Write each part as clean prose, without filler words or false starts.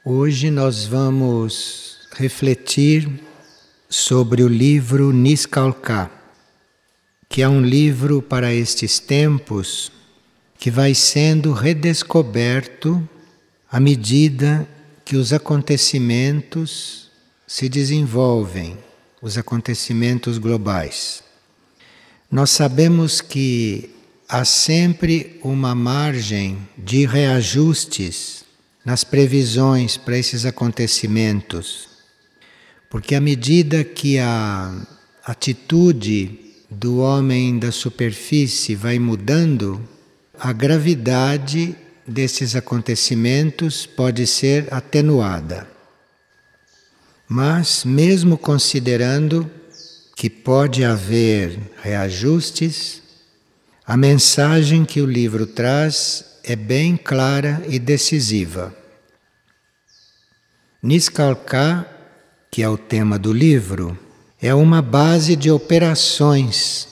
Hoje nós vamos refletir sobre o livro Niscalcá, que é um livro para estes tempos que vai sendo redescoberto à medida que os acontecimentos se desenvolvem, os acontecimentos globais. Nós sabemos que há sempre uma margem de reajustes nas previsões para esses acontecimentos, porque à medida que a atitude do homem da superfície vai mudando, a gravidade desses acontecimentos pode ser atenuada. Mas, mesmo considerando que pode haver reajustes, a mensagem que o livro traz é bem clara e decisiva. Niscalcá, que é o tema do livro, é uma base de operações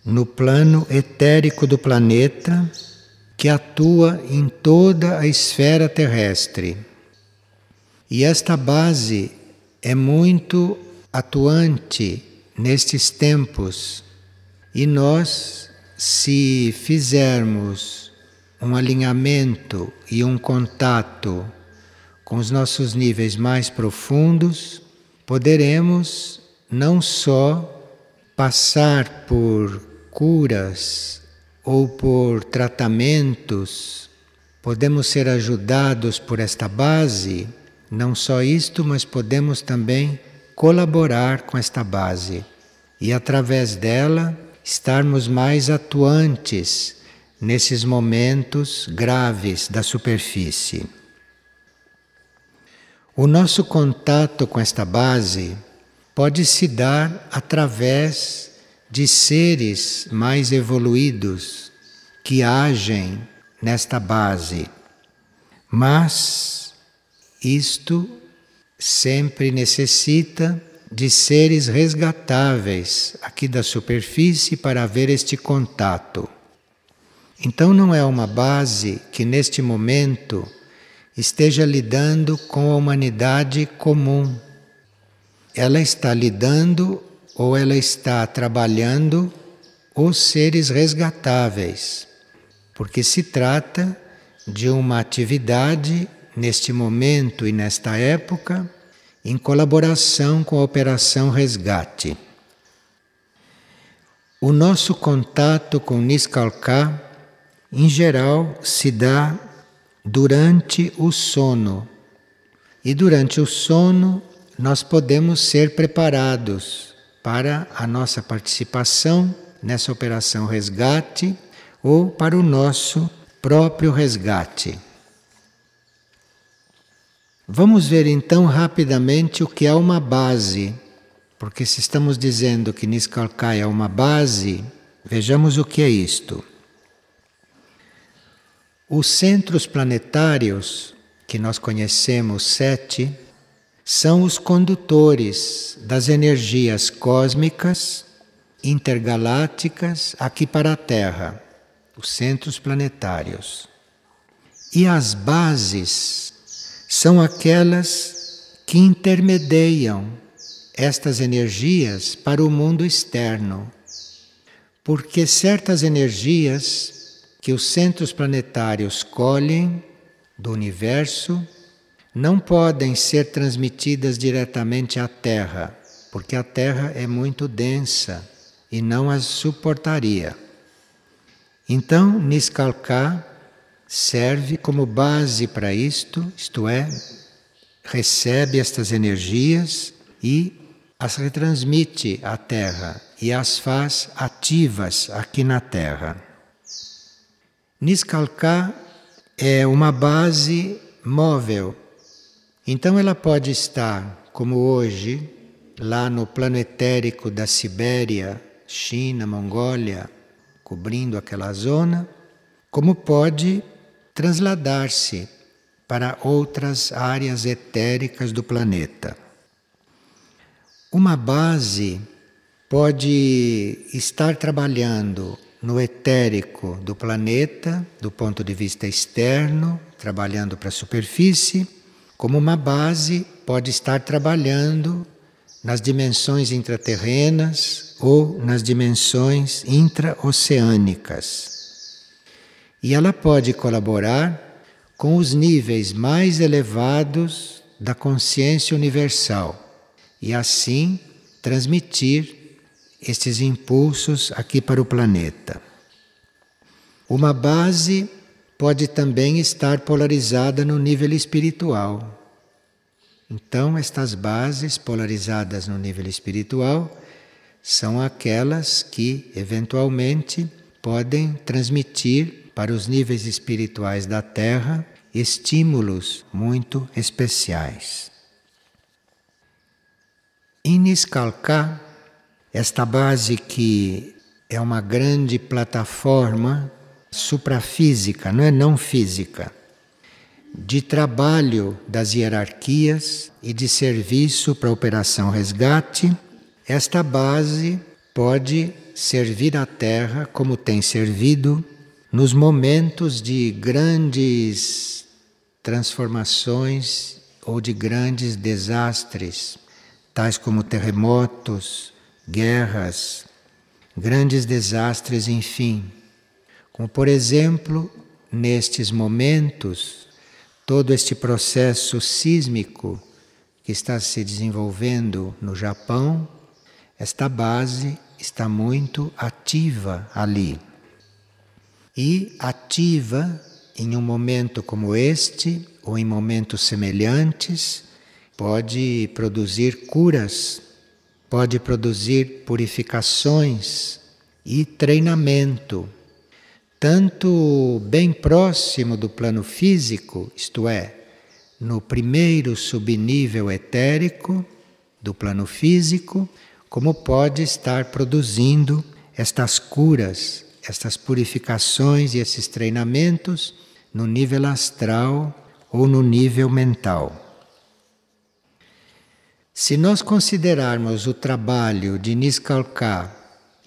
no plano etérico do planeta que atua em toda a esfera terrestre. E esta base é muito atuante nestes tempos. E nós, se fizermos um alinhamento e um contato com os nossos níveis mais profundos, poderemos não só passar por curas ou por tratamentos, podemos ser ajudados por esta base, não só isto, mas podemos também colaborar com esta base e através dela estarmos mais atuantes nesses momentos graves da superfície. O nosso contato com esta base pode se dar através de seres mais evoluídos que agem nesta base. Mas isto sempre necessita de seres resgatáveis aqui da superfície para haver este contato. Então não é uma base que neste momento esteja lidando com a humanidade comum. Ela está lidando ou ela está trabalhando os seres resgatáveis, porque se trata de uma atividade neste momento e nesta época em colaboração com a Operação Resgate. O nosso contato com Niscalcá, em geral, se dá durante o sono. E durante o sono nós podemos ser preparados para a nossa participação nessa Operação Resgate ou para o nosso próprio resgate. Vamos ver então rapidamente o que é uma base, porque se estamos dizendo que Niscalcá é uma base, vejamos o que é isto. Os centros planetários, que nós conhecemos 7, são os condutores das energias cósmicas intergalácticas aqui para a Terra, os centros planetários. E as bases são aquelas que intermediam estas energias para o mundo externo, porque certas energias que os centros planetários colhem do universo não podem ser transmitidas diretamente à Terra, porque a Terra é muito densa e não as suportaria. Então, Niscalcá serve como base para isto é, recebe estas energias e as retransmite à Terra e as faz ativas aqui na Terra. Niscalcá é uma base móvel, então ela pode estar, como hoje, lá no plano etérico da Sibéria, China, Mongólia, cobrindo aquela zona, como pode trasladar-se para outras áreas etéricas do planeta. Uma base pode estar trabalhando no etérico do planeta, do ponto de vista externo, trabalhando para a superfície, como uma base, pode estar trabalhando nas dimensões intraterrenas ou nas dimensões intraoceânicas. E ela pode colaborar com os níveis mais elevados da consciência universal e assim transmitir estes impulsos aqui para o planeta. Uma base pode também estar polarizada no nível espiritual. Então, estas bases polarizadas no nível espiritual são aquelas que, eventualmente, podem transmitir para os níveis espirituais da Terra estímulos muito especiais. Em Niskalka, esta base que é uma grande plataforma suprafísica, não física, de trabalho das hierarquias e de serviço para a Operação Resgate, esta base pode servir à Terra como tem servido nos momentos de grandes transformações ou de grandes desastres, tais como terremotos, guerras, grandes desastres, enfim. Como, por exemplo, nestes momentos, todo este processo sísmico que está se desenvolvendo no Japão, esta base está muito ativa ali. E ativa em um momento como este, ou em momentos semelhantes, pode produzir curas, pode produzir purificações e treinamento, tanto bem próximo do plano físico, isto é, no primeiro subnível etérico do plano físico, como pode estar produzindo estas curas, estas purificações e esses treinamentos no nível astral ou no nível mental. Se nós considerarmos o trabalho de Niskalka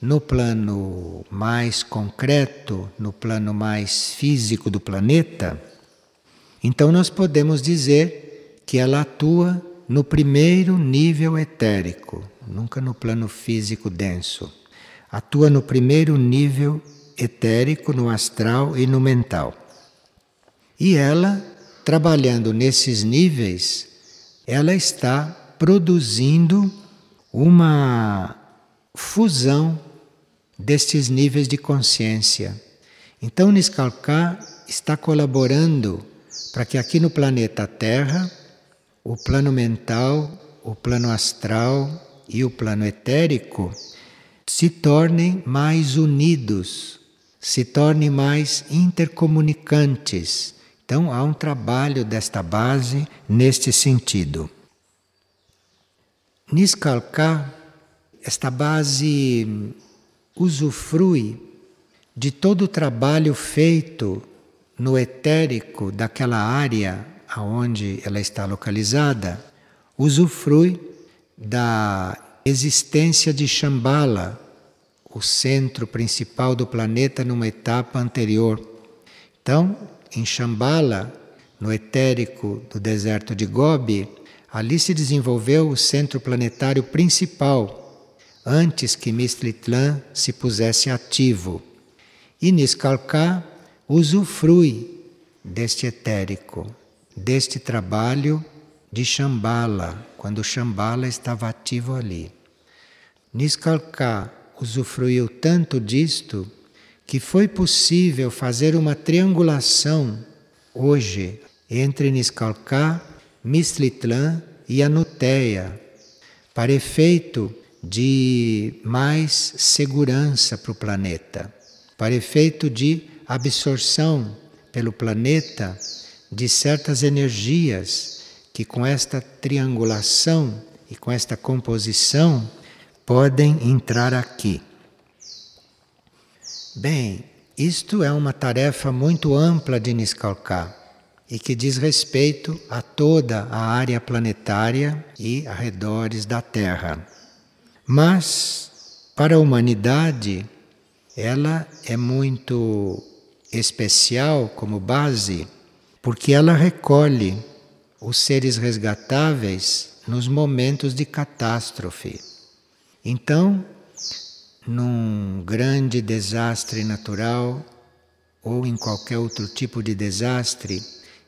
no plano mais concreto, no plano mais físico do planeta, então nós podemos dizer que ela atua no primeiro nível etérico, nunca no plano físico denso. Atua no primeiro nível etérico, no astral e no mental. E ela, trabalhando nesses níveis, ela está produzindo uma fusão destes níveis de consciência. Então, Niskalka está colaborando para que aqui no planeta Terra, o plano mental, o plano astral e o plano etérico se tornem mais unidos, se tornem mais intercomunicantes. Então, há um trabalho desta base neste sentido. Niskalka, esta base usufrui de todo o trabalho feito no etérico daquela área aonde ela está localizada, usufrui da existência de Shambhala, o centro principal do planeta numa etapa anterior. Então, em Shambhala, no etérico do deserto de Gobi, ali se desenvolveu o centro planetário principal, antes que Mistritlan se pusesse ativo. E Niskalka usufrui deste etérico, deste trabalho de Shambhala, quando Shambhala estava ativo ali. Niskalka usufruiu tanto disto que foi possível fazer uma triangulação hoje entre Niskalka, Mistritlan e Anuteya, para efeito de mais segurança para o planeta, para efeito de absorção pelo planeta de certas energias que com esta triangulação e com esta composição podem entrar aqui. Bem, isto é uma tarefa muito ampla de Niskalka e que diz respeito a toda a área planetária e arredores da Terra. Mas, para a humanidade, ela é muito especial como base, porque ela recolhe os seres resgatáveis nos momentos de catástrofe. Então, num grande desastre natural ou em qualquer outro tipo de desastre,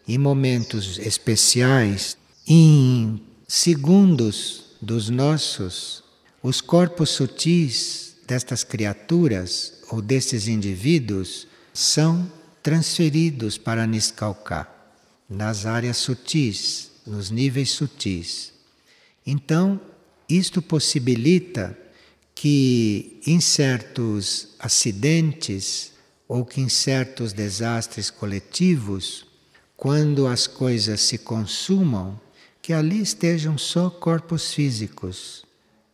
em momentos especiais, em segundos dos nossos, os corpos sutis destas criaturas ou destes indivíduos são transferidos para Niscalcá, nas áreas sutis, nos níveis sutis. Então, isto possibilita que em certos acidentes ou que em certos desastres coletivos, quando as coisas se consumam, que ali estejam só corpos físicos,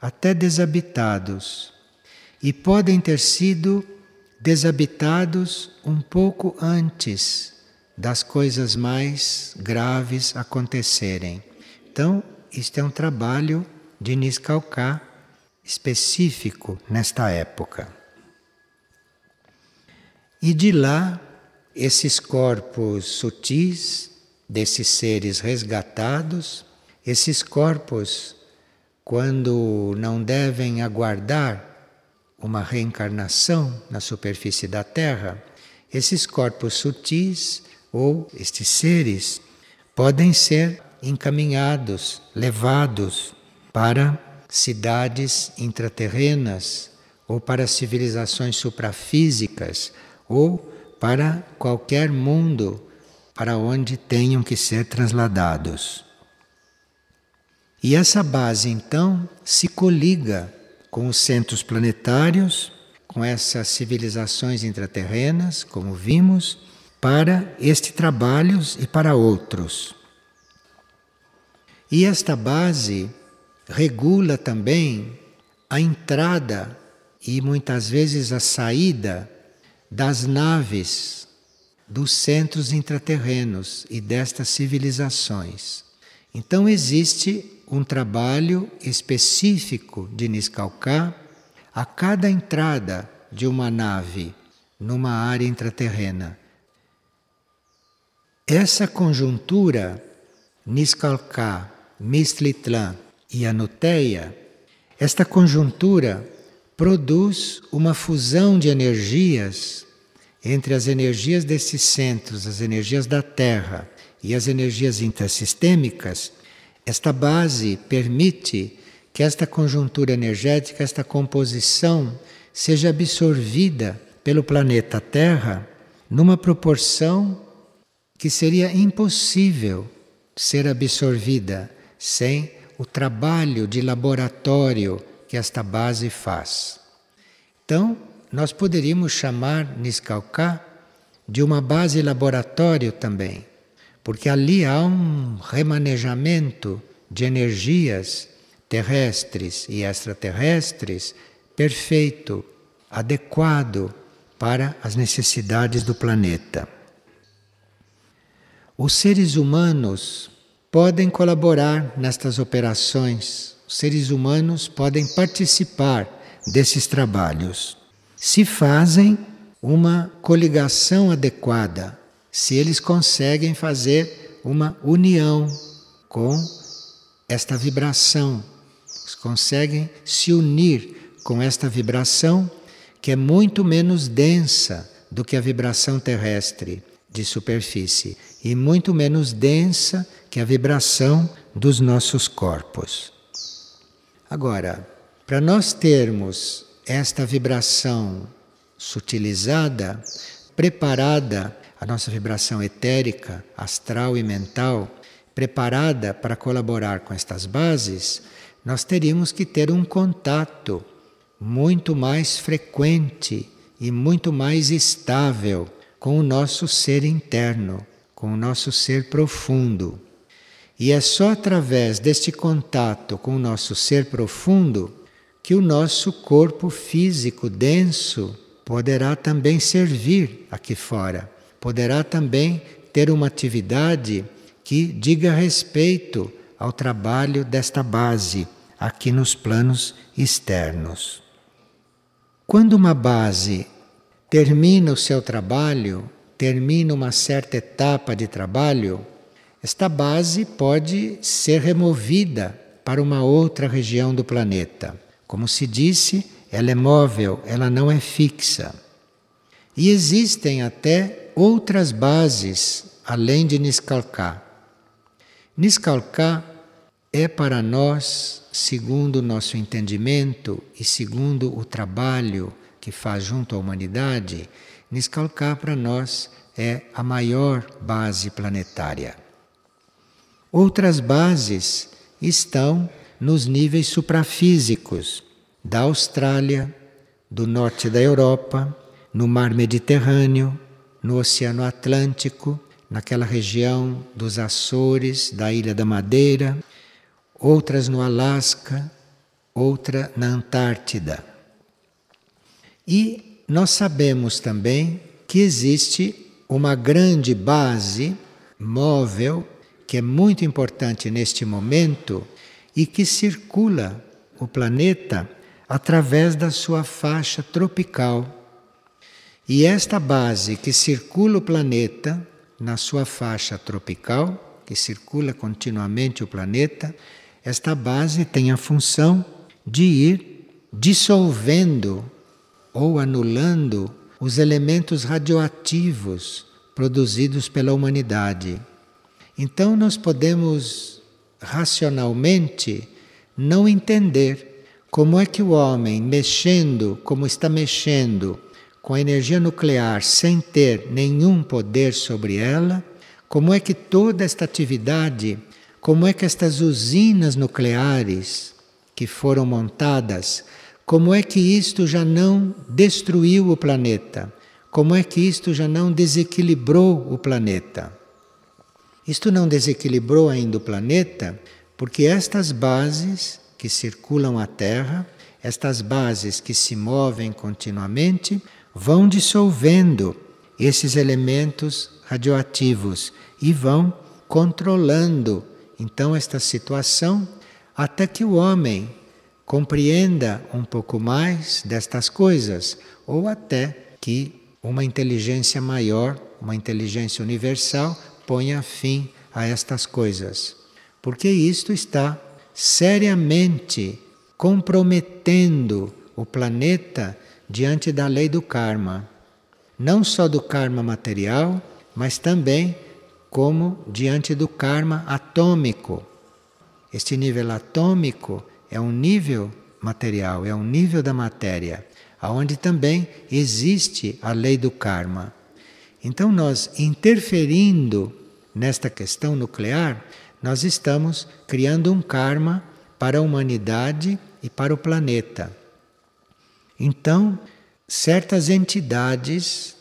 até desabitados, e podem ter sido desabitados um pouco antes das coisas mais graves acontecerem. Então, isto é um trabalho de Niscalcá específico nesta época. E de lá, esses corpos sutis, desses seres resgatados, esses corpos, quando não devem aguardar uma reencarnação na superfície da Terra, esses corpos sutis ou estes seres podem ser encaminhados, levados para cidades intraterrenas ou para civilizações suprafísicas ou para qualquer mundo para onde tenham que ser trasladados. E essa base, então, se coliga com os centros planetários, com essas civilizações intraterrenas, como vimos, para este trabalho e para outros. E esta base regula também a entrada e muitas vezes a saída das naves dos centros intraterrenos e destas civilizações. Então existe um trabalho específico de Niscalcá a cada entrada de uma nave numa área intraterrena. Essa conjuntura Niscalcá, Mistlitlã e Anuteia, esta conjuntura produz uma fusão de energias entre as energias desses centros, as energias da Terra e as energias intrasistêmicas. Esta base permite que esta conjuntura energética, esta composição, seja absorvida pelo planeta Terra numa proporção que seria impossível ser absorvida sem o trabalho de laboratório que esta base faz. Então, nós poderíamos chamar Niscalcá de uma base laboratório também, porque ali há um remanejamento de energias terrestres e extraterrestres perfeito, adequado para as necessidades do planeta. Os seres humanos podem colaborar nestas operações, os seres humanos podem participar desses trabalhos, se fazem uma coligação adequada, se eles conseguem fazer uma união com esta vibração, eles conseguem se unir com esta vibração que é muito menos densa do que a vibração terrestre de superfície e muito menos densa que a vibração dos nossos corpos. Agora, para nós termos esta vibração sutilizada, preparada, a nossa vibração etérica, astral e mental, preparada para colaborar com estas bases, nós teríamos que ter um contato muito mais frequente e muito mais estável com o nosso ser interno, com o nosso ser profundo. E é só através deste contato com o nosso ser profundo que o nosso corpo físico denso poderá também servir aqui fora, poderá também ter uma atividade que diga respeito ao trabalho desta base aqui nos planos externos. Quando uma base termina o seu trabalho, termina uma certa etapa de trabalho, esta base pode ser removida para uma outra região do planeta. Como se disse, ela é móvel, ela não é fixa. E existem até outras bases além de Niskalka. Niskalka é para nós, segundo o nosso entendimento e segundo o trabalho que faz junto à humanidade, Niskalka para nós é a maior base planetária. Outras bases estão nos níveis suprafísicos da Austrália, do norte da Europa, no mar Mediterrâneo, no Oceano Atlântico, naquela região dos Açores, da Ilha da Madeira, outras no Alasca, outra na Antártida. E nós sabemos também que existe uma grande base móvel que é muito importante neste momento e que circula o planeta através da sua faixa tropical. E esta base que circula o planeta na sua faixa tropical, que circula continuamente o planeta, esta base tem a função de ir dissolvendo ou anulando os elementos radioativos produzidos pela humanidade. Então nós podemos racionalmente não entender como é que o homem, mexendo como está mexendo com a energia nuclear sem ter nenhum poder sobre ela, como é que toda esta atividade, como é que estas usinas nucleares que foram montadas, como é que isto já não destruiu o planeta, como é que isto já não desequilibrou o planeta. Isto não desequilibrou ainda o planeta porque estas bases que circulam a Terra, estas bases que se movem continuamente, vão dissolvendo esses elementos radioativos e vão controlando então esta situação até que o homem compreenda um pouco mais destas coisas ou até que uma inteligência maior, uma inteligência universal, ponha fim a estas coisas. Porque isto está seriamente comprometendo o planeta diante da lei do karma. Não só do karma material, mas também como diante do karma atômico. Este nível atômico é um nível material, é um nível da matéria, onde também existe a lei do karma. Então nós, interferindo nesta questão nuclear, nós estamos criando um karma para a humanidade e para o planeta. Então, certas entidades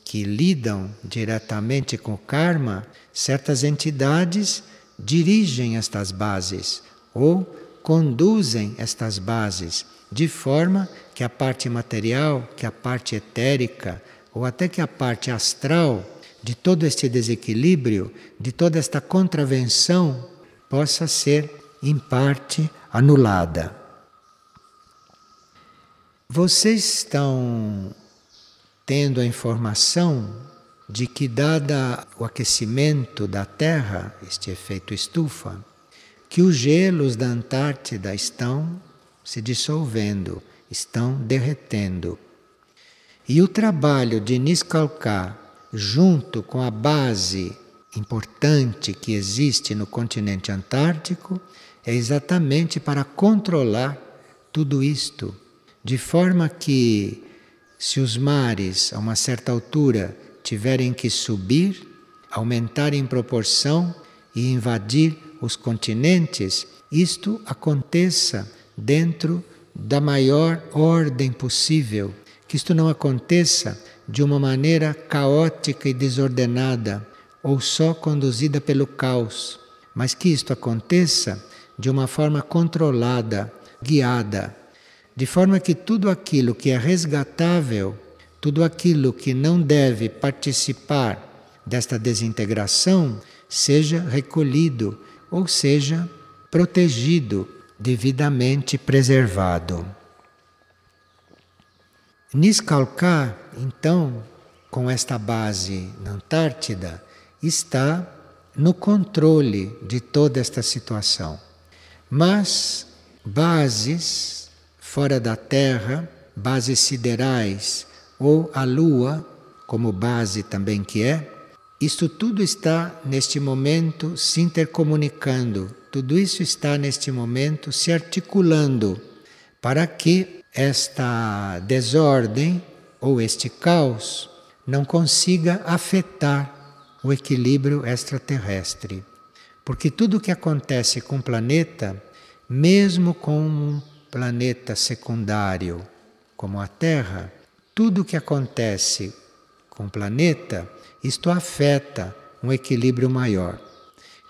que lidam diretamente com o karma, certas entidades dirigem estas bases ou conduzem estas bases de forma que a parte material, que a parte etérica ou até que a parte astral de todo este desequilíbrio, de toda esta contravenção, possa ser, em parte, anulada. Vocês estão tendo a informação de que, dada o aquecimento da Terra, este efeito estufa, que os gelos da Antártida estão se dissolvendo, estão derretendo. E o trabalho de Niskalka, junto com a base importante que existe no continente antártico, é exatamente para controlar tudo isto, de forma que, se os mares, a uma certa altura, tiverem que subir, aumentar em proporção e invadir os continentes, isto aconteça dentro da maior ordem possível, que isto não aconteça de uma maneira caótica e desordenada, ou só conduzida pelo caos, mas que isto aconteça de uma forma controlada, guiada, de forma que tudo aquilo que é resgatável, tudo aquilo que não deve participar desta desintegração, seja recolhido, ou seja, protegido, devidamente preservado. Niskalka, então, com esta base na Antártida, está no controle de toda esta situação. Mas bases fora da Terra, bases siderais ou a Lua, como base também que é, isto tudo está neste momento se intercomunicando, tudo isso está neste momento se articulando para que esta desordem ou este caos não consiga afetar o equilíbrio extraterrestre. Porque tudo o que acontece com o planeta, mesmo com um planeta secundário como a Terra, tudo o que acontece com o planeta, isto afeta um equilíbrio maior.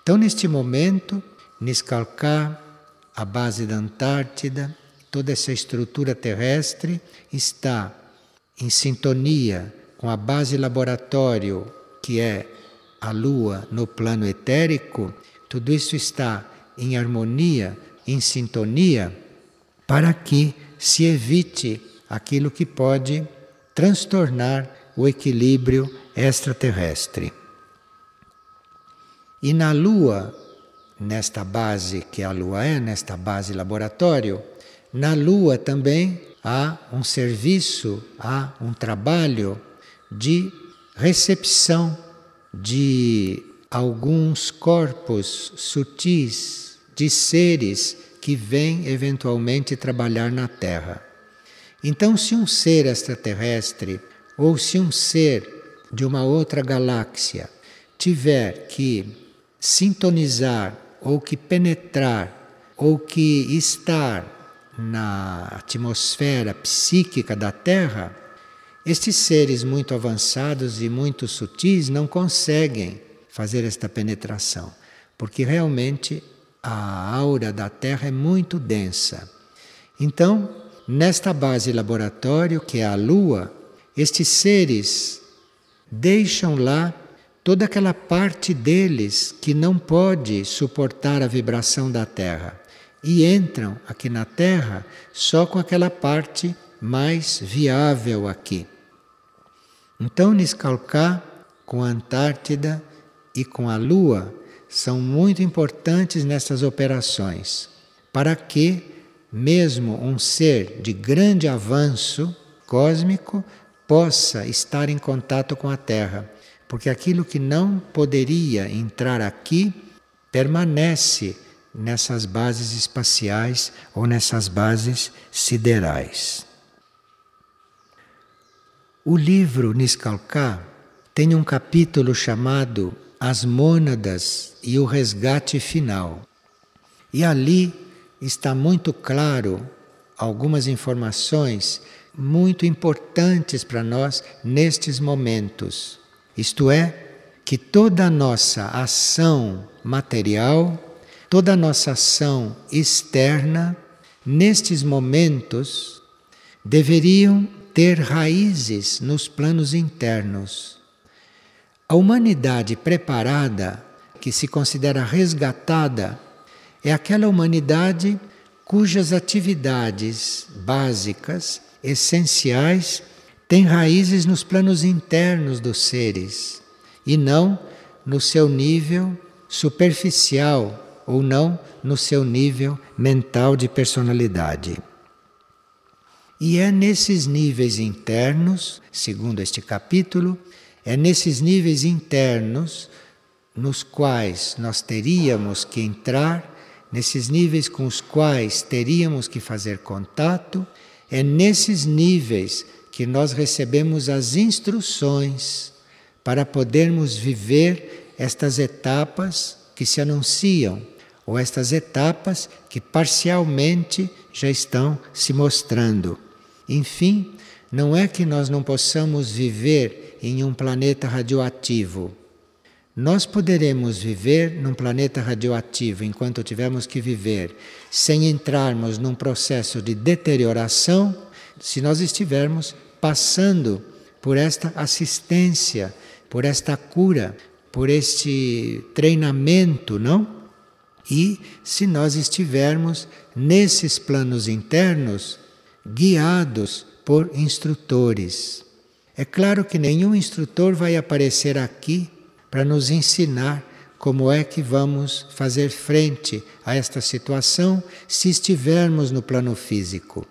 Então, neste momento, Niskalká, a base da Antártida, toda essa estrutura terrestre está em sintonia com a base laboratório, que é a Lua no plano etérico. Tudo isso está em harmonia, em sintonia, para que se evite aquilo que pode transtornar o equilíbrio extraterrestre. E na Lua, nesta base que a Lua é, nesta base laboratório, na Lua também há um serviço, há um trabalho de recepção de alguns corpos sutis, de seres que vêm eventualmente trabalhar na Terra. Então, se um ser extraterrestre ou se um ser de uma outra galáxia tiver que sintonizar ou que penetrar ou que estar na atmosfera psíquica da Terra, estes seres muito avançados e muito sutis não conseguem fazer esta penetração, porque realmente a aura da Terra é muito densa. Então, nesta base laboratório, que é a Lua, estes seres deixam lá toda aquela parte deles que não pode suportar a vibração da Terra e entram aqui na Terra só com aquela parte mais viável aqui. Então, Niskalká, com a Antártida e com a Lua, são muito importantes nessas operações, para que mesmo um ser de grande avanço cósmico possa estar em contato com a Terra, porque aquilo que não poderia entrar aqui permanece nessas bases espaciais ou nessas bases siderais. O livro Niskalká tem um capítulo chamado As Mônadas e o Resgate Final. E ali está muito claro algumas informações muito importantes para nós nestes momentos. Isto é, que toda a nossa ação material, toda a nossa ação externa, nestes momentos, deveriam ter raízes nos planos internos. A humanidade preparada, que se considera resgatada, é aquela humanidade cujas atividades básicas, essenciais, têm raízes nos planos internos dos seres e não no seu nível superficial ou não no seu nível mental de personalidade. E é nesses níveis internos, segundo este capítulo, é nesses níveis internos nos quais nós teríamos que entrar, nesses níveis com os quais teríamos que fazer contato, é nesses níveis que nós recebemos as instruções para podermos viver estas etapas que se anunciam, ou estas etapas que parcialmente já estão se mostrando. Enfim, não é que nós não possamos viver em um planeta radioativo. Nós poderemos viver num planeta radioativo enquanto tivermos que viver, sem entrarmos num processo de deterioração, se nós estivermos passando por esta assistência, por esta cura, por este treinamento, não? E se nós estivermos nesses planos internos, guiados por instrutores. É claro que nenhum instrutor vai aparecer aqui para nos ensinar como é que vamos fazer frente a esta situação se estivermos no plano físico.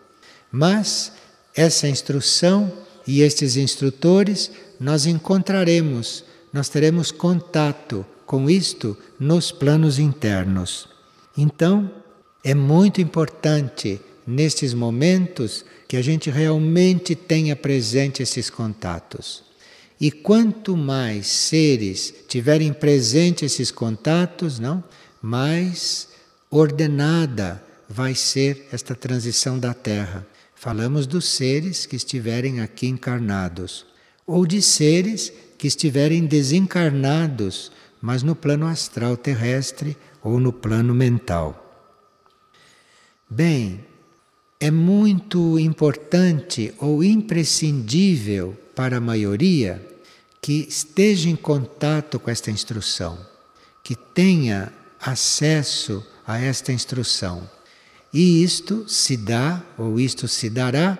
Mas essa instrução e estes instrutores nós encontraremos, nós teremos contato com isto nos planos internos. Então, é muito importante nestes momentos que a gente realmente tenha presente esses contatos. E quanto mais seres tiverem presente esses contatos, não, mais ordenada vai ser esta transição da Terra. Falamos dos seres que estiverem aqui encarnados, ou de seres que estiverem desencarnados, mas no plano astral terrestre ou no plano mental. Bem, é muito importante ou imprescindível para a maioria que esteja em contato com esta instrução, que tenha acesso a esta instrução. E isto se dá, ou isto se dará,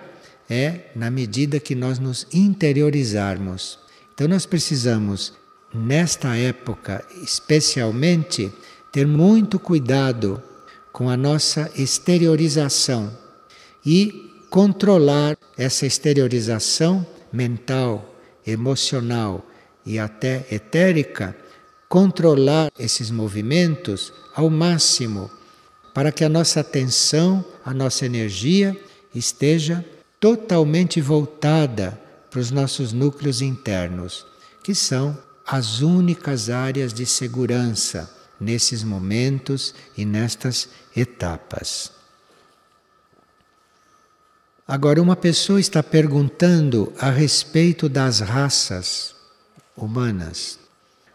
na medida que nós nos interiorizarmos. Então nós precisamos, nesta época especialmente, ter muito cuidado com a nossa exteriorização e controlar essa exteriorização mental, emocional e até etérica, controlar esses movimentos ao máximo, para que a nossa atenção, a nossa energia esteja totalmente voltada para os nossos núcleos internos, que são as únicas áreas de segurança nesses momentos e nestas etapas. Agora, uma pessoa está perguntando a respeito das raças humanas,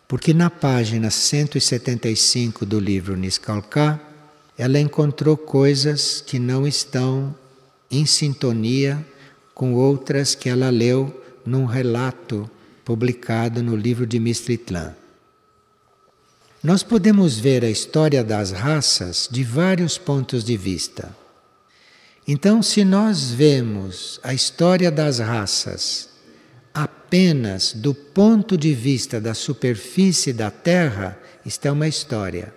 porque na página 175 do livro Niskalka, ela encontrou coisas que não estão em sintonia com outras que ela leu num relato publicado no livro de Mistritlan. Nós podemos ver a história das raças de vários pontos de vista. Então, se nós vemos a história das raças apenas do ponto de vista da superfície da Terra, isto é uma história.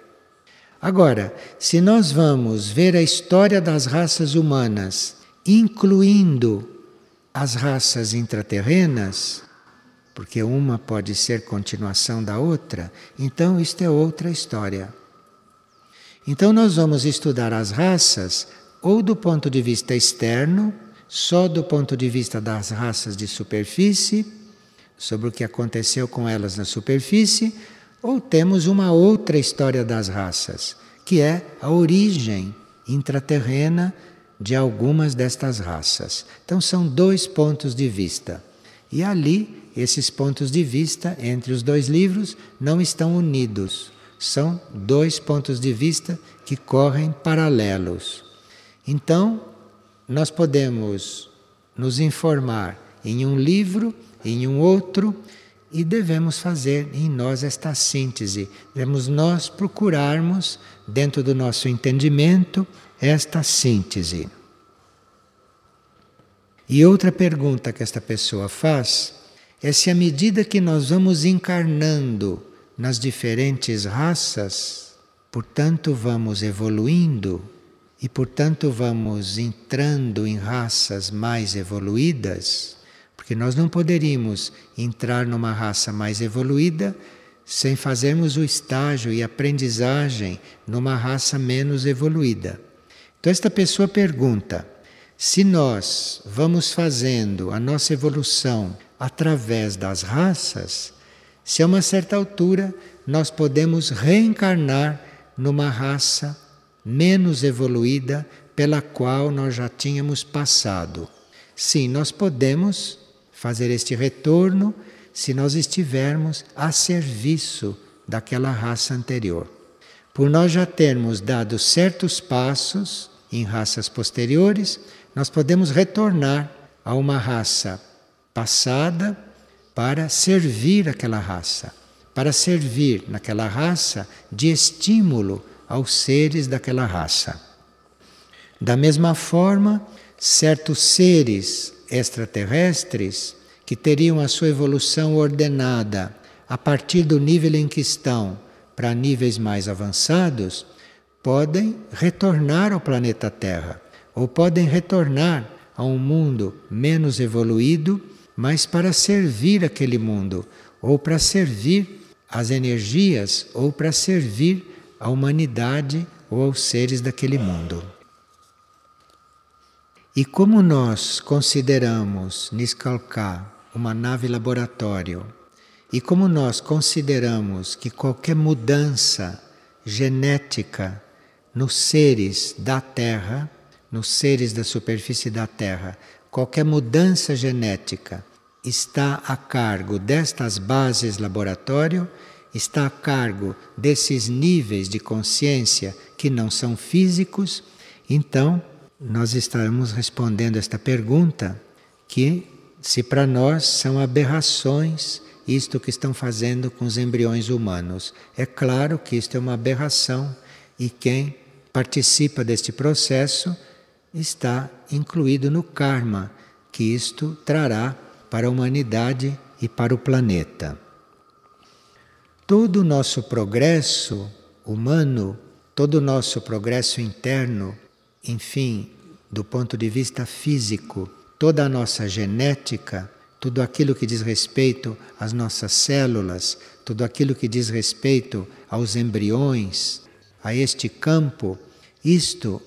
Agora, se nós vamos ver a história das raças humanas, incluindo as raças intraterrenas, porque uma pode ser continuação da outra, então isto é outra história. Então nós vamos estudar as raças ou do ponto de vista externo, só do ponto de vista das raças de superfície, sobre o que aconteceu com elas na superfície, ou temos uma outra história das raças, que é a origem intraterrena de algumas destas raças. Então são dois pontos de vista. E ali, esses pontos de vista entre os dois livros não estão unidos. São dois pontos de vista que correm paralelos. Então, nós podemos nos informar em um livro, em um outro, e devemos fazer em nós esta síntese. Devemos nós procurarmos, dentro do nosso entendimento, esta síntese. E outra pergunta que esta pessoa faz é se à medida que nós vamos encarnando nas diferentes raças, portanto vamos evoluindo e portanto vamos entrando em raças mais evoluídas, porque nós não poderíamos entrar numa raça mais evoluída sem fazermos o estágio e aprendizagem numa raça menos evoluída. Então esta pessoa pergunta: se nós vamos fazendo a nossa evolução através das raças, se a uma certa altura nós podemos reencarnar numa raça menos evoluída pela qual nós já tínhamos passado. Sim, nós podemos fazer este retorno se nós estivermos a serviço daquela raça anterior. Por nós já termos dado certos passos em raças posteriores, nós podemos retornar a uma raça passada para servir aquela raça, para servir naquela raça de estímulo aos seres daquela raça. Da mesma forma, certos seres extraterrestres que teriam a sua evolução ordenada a partir do nível em que estão para níveis mais avançados, podem retornar ao planeta Terra, ou podem retornar a um mundo menos evoluído, mas para servir aquele mundo, ou para servir as energias, ou para servir a humanidade ou aos seres daquele mundo. E como nós consideramos Niskalka uma nave laboratório, e como nós consideramos que qualquer mudança genética nos seres da Terra, nos seres da superfície da Terra, qualquer mudança genética está a cargo destas bases laboratório, está a cargo desses níveis de consciência que não são físicos. Então, nós estamos respondendo esta pergunta, que se para nós são aberrações isto que estão fazendo com os embriões humanos. É claro que isto é uma aberração e quem participa deste processo está incluído no karma que isto trará para a humanidade e para o planeta. Todo o nosso progresso humano, todo o nosso progresso interno, enfim, do ponto de vista físico, toda a nossa genética, tudo aquilo que diz respeito às nossas células, tudo aquilo que diz respeito aos embriões, a este campo, isto,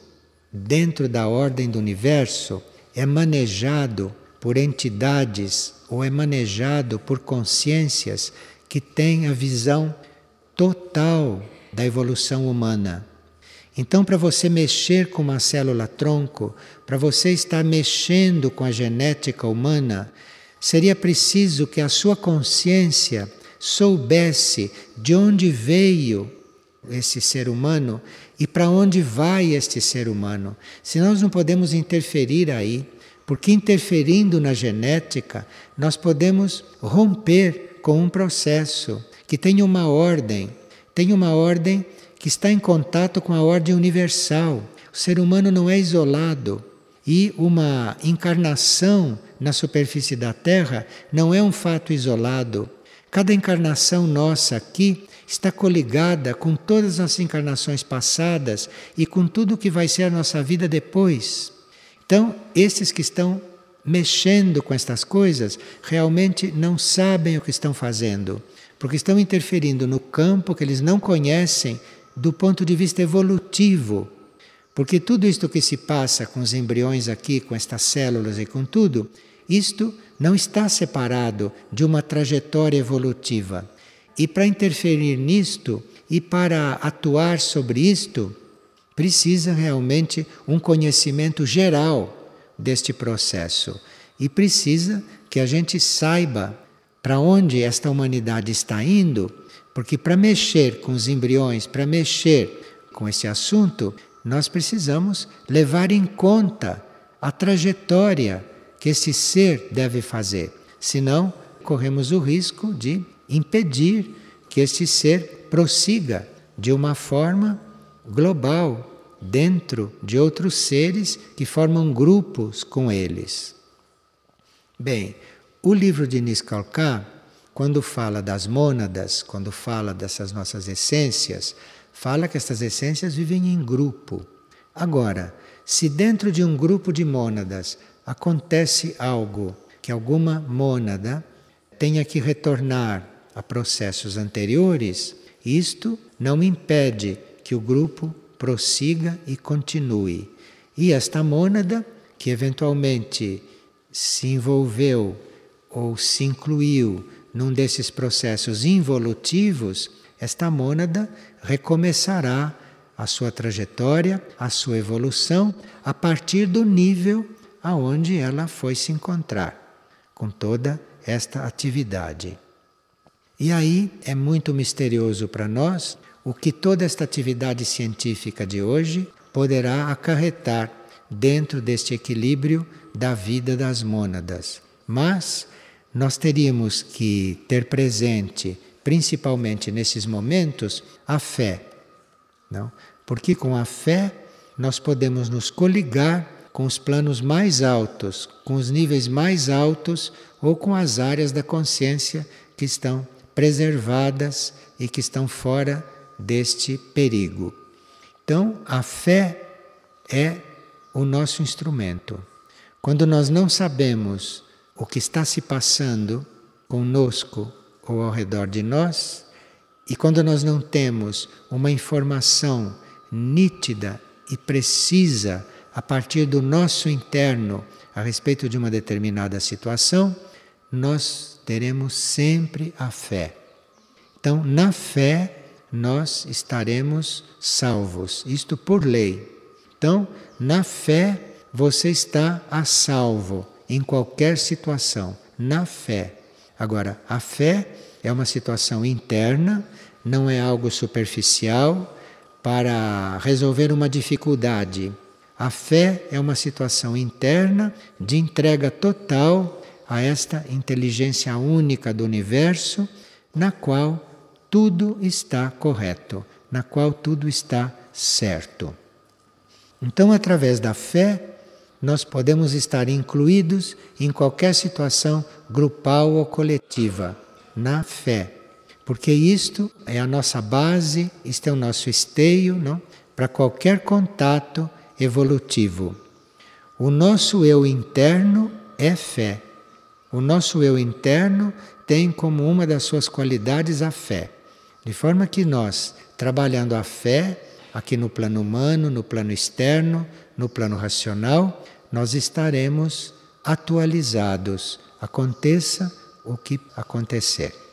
dentro da ordem do universo, é manejado por entidades ou é manejado por consciências que têm a visão total da evolução humana. Então, para você mexer com uma célula-tronco, para você estar mexendo com a genética humana, seria preciso que a sua consciência soubesse de onde veio esse ser humano e para onde vai este ser humano. Se nós não podemos interferir aí, porque interferindo na genética, nós podemos romper com um processo que tem uma ordem que está em contato com a ordem universal. O ser humano não é isolado e uma encarnação na superfície da Terra não é um fato isolado. Cada encarnação nossa aqui está coligada com todas as encarnações passadas e com tudo que vai ser a nossa vida depois. Então, esses que estão mexendo com estas coisas realmente não sabem o que estão fazendo, porque estão interferindo no campo que eles não conhecem do ponto de vista evolutivo. Porque tudo isto que se passa com os embriões aqui, com estas células e com tudo, isto não está separado de uma trajetória evolutiva. E para interferir nisto e para atuar sobre isto, precisa realmente um conhecimento geral deste processo. E precisa que a gente saiba para onde esta humanidade está indo, porque para mexer com os embriões, para mexer com esse assunto, nós precisamos levar em conta a trajetória que esse ser deve fazer. Senão, corremos o risco de impedir que esse ser prossiga de uma forma global, dentro de outros seres que formam grupos com eles. Bem, o livro de Niskalka, quando fala das mônadas, quando fala dessas nossas essências, fala que essas essências vivem em grupo. Agora, se dentro de um grupo de mônadas acontece algo que alguma mônada tenha que retornar a processos anteriores, isto não impede que o grupo prossiga e continue. E esta mônada, que eventualmente se envolveu ou se incluiu num desses processos involutivos, esta mônada recomeçará a sua trajetória, a sua evolução, a partir do nível aonde ela foi se encontrar, com toda esta atividade. E aí é muito misterioso para nós o que toda esta atividade científica de hoje poderá acarretar dentro deste equilíbrio da vida das mônadas. Mas nós teríamos que ter presente, principalmente nesses momentos, a fé. Não? Porque com a fé nós podemos nos coligar com os planos mais altos, com os níveis mais altos ou com as áreas da consciência que estão preservadas e que estão fora deste perigo. Então, a fé é o nosso instrumento. Quando nós não sabemos o que está se passando conosco ou ao redor de nós, e quando nós não temos uma informação nítida e precisa a partir do nosso interno a respeito de uma determinada situação, nós teremos sempre a fé. Então, na fé, nós estaremos salvos, isto por lei. Então, na fé, você está a salvo em qualquer situação, na fé. Agora, a fé é uma situação interna, não é algo superficial para resolver uma dificuldade. A fé é uma situação interna de entrega total a esta inteligência única do universo, na qual tudo está correto, na qual tudo está certo. Então, através da fé, nós podemos estar incluídos em qualquer situação grupal ou coletiva, na fé. Porque isto é a nossa base, isto é o nosso esteio, não? Para qualquer contato evolutivo. O nosso eu interno é fé. O nosso eu interno tem como uma das suas qualidades a fé. De forma que nós, trabalhando a fé, aqui no plano humano, no plano externo, no plano racional, nós estaremos atualizados, aconteça o que acontecer.